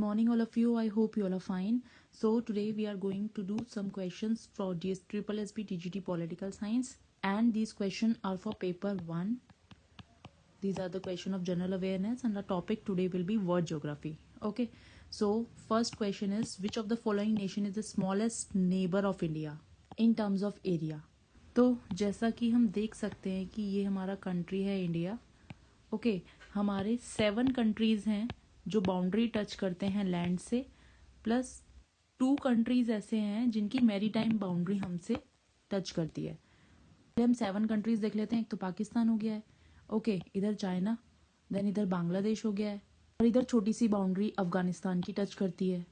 Morning all of you. I hope you all are fine. So today we are going to do some questions for SSSB TGT Political Science, and these questions are for paper 1. These are the question of general awareness, and the topic today will be world geography. Okay, so first question is, which of the following nation is the smallest neighbor of India in terms of area? तो जैसा कि हम देख सकते हैं कि ये हमारा कंट्री है इंडिया. ओके, हमारे 7 कंट्रीज हैं जो बाउंड्री टच करते हैं लैंड से, प्लस 2 कंट्रीज ऐसे हैं जिनकी मैरीटाइम बाउंड्री हमसे टच करती है. पहले हम 7 कंट्रीज देख लेते हैं. एक तो पाकिस्तान हो गया है, ओके, इधर चाइना, देन इधर बांग्लादेश हो गया है, और इधर छोटी सी बाउंड्री अफगानिस्तान की टच करती है,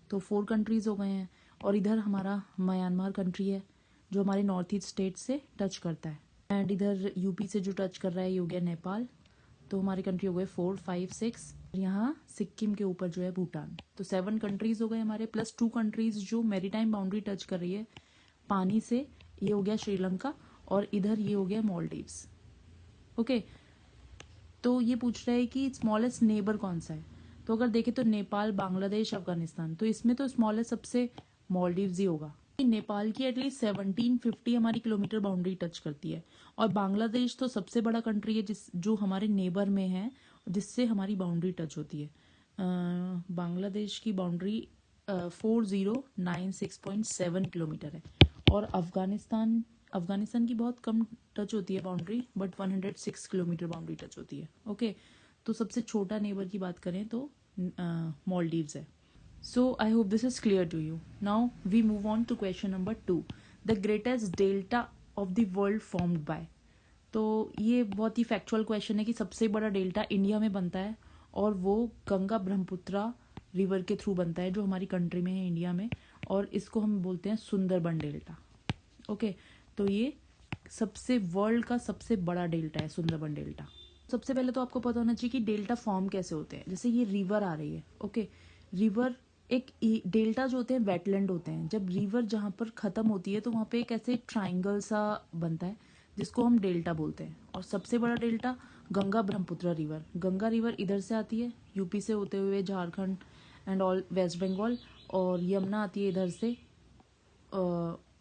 तो 4 कंट्रीज हो गए हैं. और इधर हमारा म्यांमार कंट्री है जो हमारे नॉर्थ ईस्ट स्टेट से टच करता है, एंड इधर यूपी से जो टच कर रहा है ये हो गया नेपाल. तो हमारी कंट्री हो गए 4, 5, 6. यहाँ सिक्किम के ऊपर जो है भूटान. तो 7 कंट्रीज हो गए हमारे, प्लस 2 कंट्रीज जो मैरीटाइम बाउंड्री टच कर रही है पानी से. ये हो गया श्रीलंका, और इधर ये हो गया मालदीव्स. ओके, तो ये पूछ रहा है कि स्मॉलेस्ट नेबर कौन सा है. तो अगर देखें तो नेपाल, बांग्लादेश, अफगानिस्तान, तो इसमें तो स्मॉलेस्ट सबसे मालदीव्स ही होगा. नेपाल की एटलीस्ट 1750 हमारी किलोमीटर बाउंड्री टच करती है, और बांग्लादेश तो सबसे बड़ा कंट्री है जो हमारे नेबर में है, जिससे हमारी बाउंड्री टच होती है. बांग्लादेश की बाउंड्री 4096.7 किलोमीटर है, और अफगानिस्तान की बहुत कम टच होती है boundary, but 106 kilometre boundary touch होती है. ओके, तो सबसे छोटा नेबर की बात करें तो मालदीव्स है. So I hope this is clear to you. Now we move on to question number 2. The greatest delta of the world formed by. तो ये बहुत ही फैक्चुअल क्वेश्चन है कि सबसे बड़ा डेल्टा इंडिया में बनता है, और वो गंगा ब्रह्मपुत्रा रिवर के थ्रू बनता है जो हमारी कंट्री में है, इंडिया में, और इसको हम बोलते हैं सुंदरबन डेल्टा. ओके, तो ये सबसे वर्ल्ड का सबसे बड़ा डेल्टा है सुंदरबन डेल्टा. सबसे पहले तो आपको पता होना चाहिए कि डेल्टा फॉर्म कैसे होते हैं. जैसे ये रिवर आ रही है, ओके, रिवर एक डेल्टा जो होते हैं वेटलैंड होते हैं. जब रिवर जहाँ पर खत्म होती है तो वहाँ पे एक ऐसे ट्राइंगल सा बनता है जिसको हम डेल्टा बोलते हैं. और सबसे बड़ा delta Ganga Brahmaputra river. Ganga river इधर से आती है यूपी से होते हुए झारखंड एंड ऑल वेस्ट बंगाल, और यमुना आती है इधर से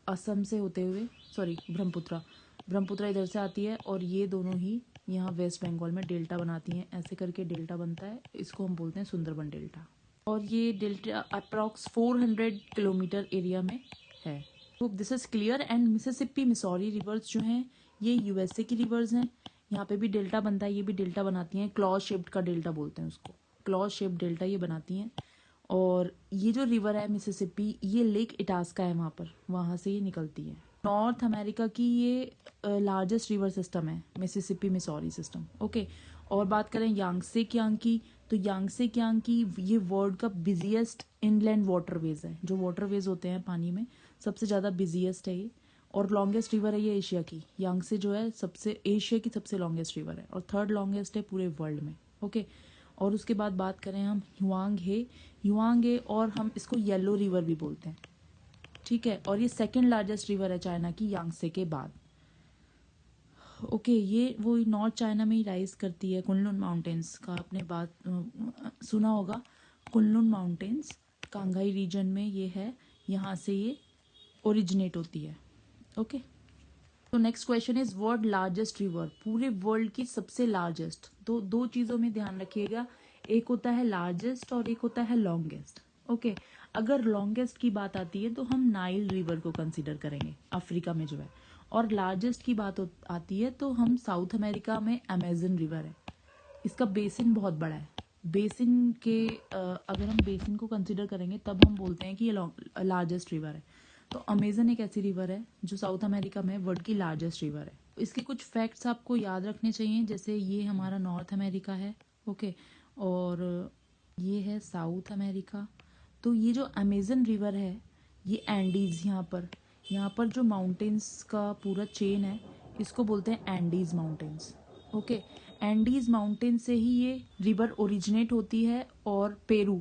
असम से होते हुए, सॉरी ब्रह्मपुत्र इधर से आती है, और ये दोनों ही यहाँ वेस्ट बंगाल में डेल्टा बनाती हैं. ऐसे करके डेल्टा बनता है, इसको हम बोलते हैं सुंदरबन डेल्टा. और ये डेल्टा अप्रॉक्स 400 किलोमीटर एरिया में है. तो this is clear. And Mississippi, Missouri reverse जो हैं ये यूएसए की रिवर्स हैं. यहाँ पे भी डेल्टा बनता है, ये भी डेल्टा बनाती हैं. क्लॉज शेप्ड का डेल्टा बोलते हैं उसको, क्लॉज शेप्ड डेल्टा ये बनाती हैं. और ये जो रिवर है मिसिसिपी, ये लेक इटास्का है वहाँ से ये निकलती है. नॉर्थ अमेरिका की ये लार्जेस्ट रिवर सिस्टम है मिसिसिपी मिसौरी सिस्टम. ओके, और बात करें यांगसे कियांग की, तो यांगसे कियांग की ये वर्ल्ड का बिजिएस्ट इनलैंड वाटरवेज है. जो वाटरवेज होते हैं पानी में सबसे ज़्यादा बिजिएस्ट है ये, और लॉन्गेस्ट रिवर है ये एशिया की. यांगसे जो है सबसे एशिया की सबसे लॉन्गेस्ट रिवर है, और 3rd लॉन्गेस्ट है पूरे वर्ल्ड में. ओके, और उसके बाद बात करें हम ह्युआंग हे, और हम इसको येलो रिवर भी बोलते हैं, ठीक है. और ये 2nd लार्जेस्ट रिवर है चाइना की यांगसे के बाद. ओके, ये वो नॉर्थ चाइना में ही राइज करती है. कुनलुन माउंटेन्स का आपने बात सुना होगा. कुनलुन माउंटेन्स कांगहाई रीजन में ये है, यहाँ से ये ओरिजिनेट होती है. ओके, तो next question is world largest river. पूरे वर्ल्ड की सबसे लार्जेस्ट. तो 2 चीज़ों में ध्यान रखिएगा, एक होता है लार्जेस्ट और एक होता है लॉन्गेस्ट. ओके, अगर लॉन्गेस्ट की बात आती है तो हम नाइल रिवर को कंसीडर करेंगे, अफ्रीका में जो है. और लार्जेस्ट की बात आती है तो हम साउथ अमेरिका में अमेजन रिवर है. इसका बेसिन बहुत बड़ा है. बेसिन के अगर हम बेसिन को कंसीडर करेंगे तब हम बोलते हैं कि ये लार्जेस्ट रिवर है. तो अमेजन एक ऐसी रिवर है जो साउथ अमेरिका में वर्ल्ड की लार्जेस्ट रिवर है. इसके कुछ फैक्ट्स आपको याद रखने चाहिए, जैसे ये हमारा नॉर्थ अमेरिका है, ओके, और ये है साउथ अमेरिका. तो ये जो अमेजन रिवर है ये एंडीज, यहाँ पर जो माउंटेन्स का पूरा चेन है इसको बोलते हैं Andes mountains. Okay, Andes mountain से ही ये रिवर ओरिजिनेट होती है. और पेरू,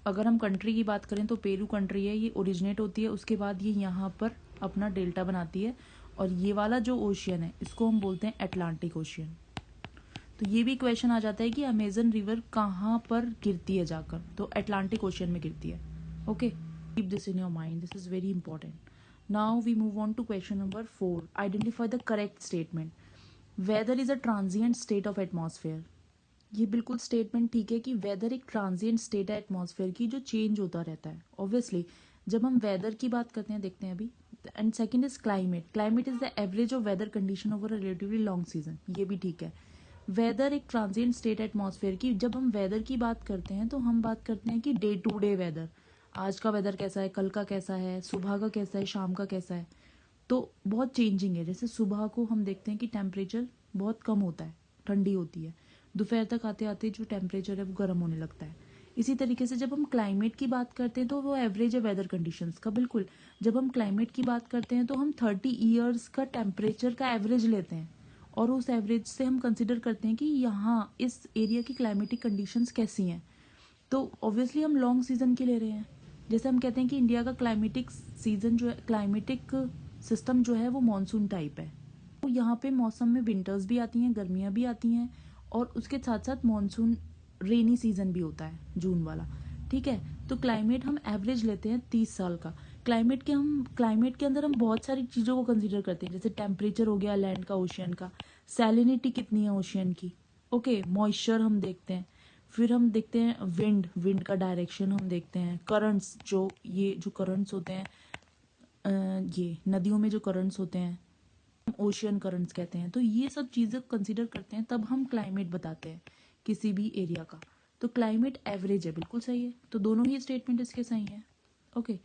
अगर हम कंट्री की बात करें तो पेरू कंट्री है, ये ओरिजिनेट होती है. उसके बाद ये यहाँ पर अपना डेल्टा बनाती है, और ये वाला जो ओशियन है इसको हम बोलते हैं अटलांटिक ओशियन. तो ये भी क्वेश्चन आ जाता है कि अमेजन रिवर कहाँ पर गिरती है जाकर, तो अटलांटिक ओशियन में गिरती है। Okay, keep this in your mind, this is very important. Now we move on to question number 4, identify the correct statement. Weather is a transient state of atmosphere. ये बिल्कुल स्टेटमेंट ठीक है कि weather एक transient state है atmosphere की जो change होता रहता है। ऑब्वियसली जब हम वेदर की बात करते हैं, देखते हैं अभी। And second is climate. Climate is the average of weather condition over a relatively long season. ये भी ठीक है। वेदर एक ट्रांजिएंट स्टेट है एटमॉस्फेयर की। जब हम वेदर की बात करते हैं तो हम बात करते हैं कि डे टू डे वेदर, आज का वेदर कैसा है, कल का कैसा है, सुबह का कैसा है, शाम का कैसा है। तो बहुत चेंजिंग है। जैसे सुबह को हम देखते हैं कि टेम्परेचर बहुत कम होता है, ठंडी होती है। दोपहर तक आते आते जो टेम्परेचर है वो गर्म होने लगता है। इसी तरीके से जब हम क्लाइमेट की बात करते हैं तो वो एवरेज है वेदर कंडीशंस का। बिल्कुल, जब हम क्लाइमेट की बात करते हैं तो हम 30 ईयर्स का टेम्परेचर का एवरेज लेते हैं और उस एवरेज से हम कंसिडर करते हैं कि यहाँ इस एरिया की क्लाइमेटिक कंडीशंस कैसी हैं। तो ऑब्वियसली हम लॉन्ग सीजन की ले रहे हैं। जैसे हम कहते हैं कि इंडिया का क्लाइमेटिक सीजन जो है, क्लाइमेटिक सिस्टम जो है वो मानसून टाइप है। तो यहाँ पे मौसम में विंटर्स भी आती हैं, गर्मियाँ भी आती हैं और उसके साथ साथ मानसून रेनी सीजन भी होता है, जून वाला। ठीक है, तो क्लाइमेट हम एवरेज लेते हैं 30 साल का। क्लाइमेट के अंदर हम बहुत सारी चीज़ों को कंसीडर करते हैं, जैसे टेम्परेचर हो गया लैंड का, ओशियन का, सैलिनिटी कितनी है ओशियन की, ओके, मॉइस्चर हम देखते हैं। फिर हम देखते हैं विंड का डायरेक्शन हम देखते हैं, करंट्स, ये जो करंट्स होते हैं, ये नदियों में जो करंट्स होते हैं ओशियन करंट्स कहते हैं। तो ये सब चीज़ें कंसीडर करते हैं तब हम क्लाइमेट बताते हैं किसी भी एरिया का। तो क्लाइमेट एवरेज है, बिल्कुल सही है। तो दोनों ही स्टेटमेंट इसके सही हैं। Okay,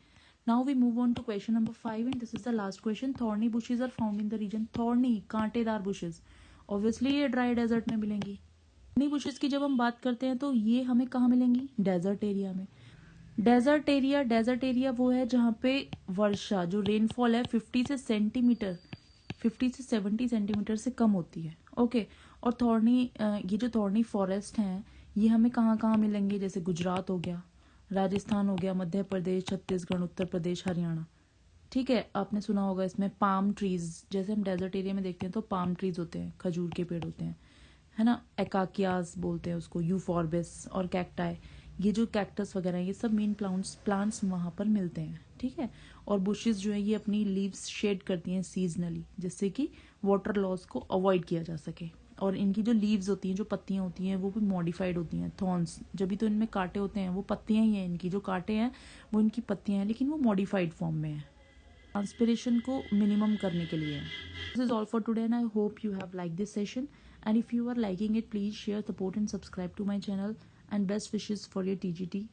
now we move on to question number 5 and this is the last question. Thorny bushes are found in the region. Thorny कांटेदार बुशेज, ऑब्वियसली ये ड्राई डेजर्ट में मिलेंगी। थॉर्नी बुशेज की जब हम बात करते हैं तो ये हमें कहाँ मिलेंगी, डेजर्ट एरिया में। डेजर्ट एरिया वो है जहाँ पे वर्षा, जो रेनफॉल है 50 से 70 सेंटीमीटर से कम होती है। ओके, और ये जो थॉर्नी फॉरेस्ट हैं ये हमें कहाँ कहाँ मिलेंगे, जैसे गुजरात हो गया, राजस्थान हो गया, मध्य प्रदेश, छत्तीसगढ़, उत्तर प्रदेश, हरियाणा। ठीक है, आपने सुना होगा इसमें पाम ट्रीज, जैसे हम डेजर्ट एरिया में देखते हैं तो पाम ट्रीज होते हैं, खजूर के पेड़ होते हैं, है ना। एकाकियास बोलते हैं उसको, यूफॉर्बिस और कैक्टाई, ये जो कैक्टस वगैरह ये सब मेन प्लांट्स वहाँ पर मिलते हैं। ठीक है, और बुशेस जो है ये अपनी लीव्स शेड करती हैं सीजनली, जिससे कि वाटर लॉस को अवॉइड किया जा सके। और इनकी जो लीव्स होती हैं, जो पत्तियां होती हैं, वो भी मॉडिफाइड होती हैं, थॉर्न्स। जब भी तो इनमें कांटे होते हैं, वो पत्तियां ही हैं, इनकी जो कांटे हैं वो इनकी पत्तियां हैं, लेकिन वो मॉडिफाइड फॉर्म में है, ट्रांसपिरेशन को मिनिमम करने के लिए। This is all for today and I hope you have like this session, and if you are liking it, please share, support and subscribe to my channel, and best wishes for your TGT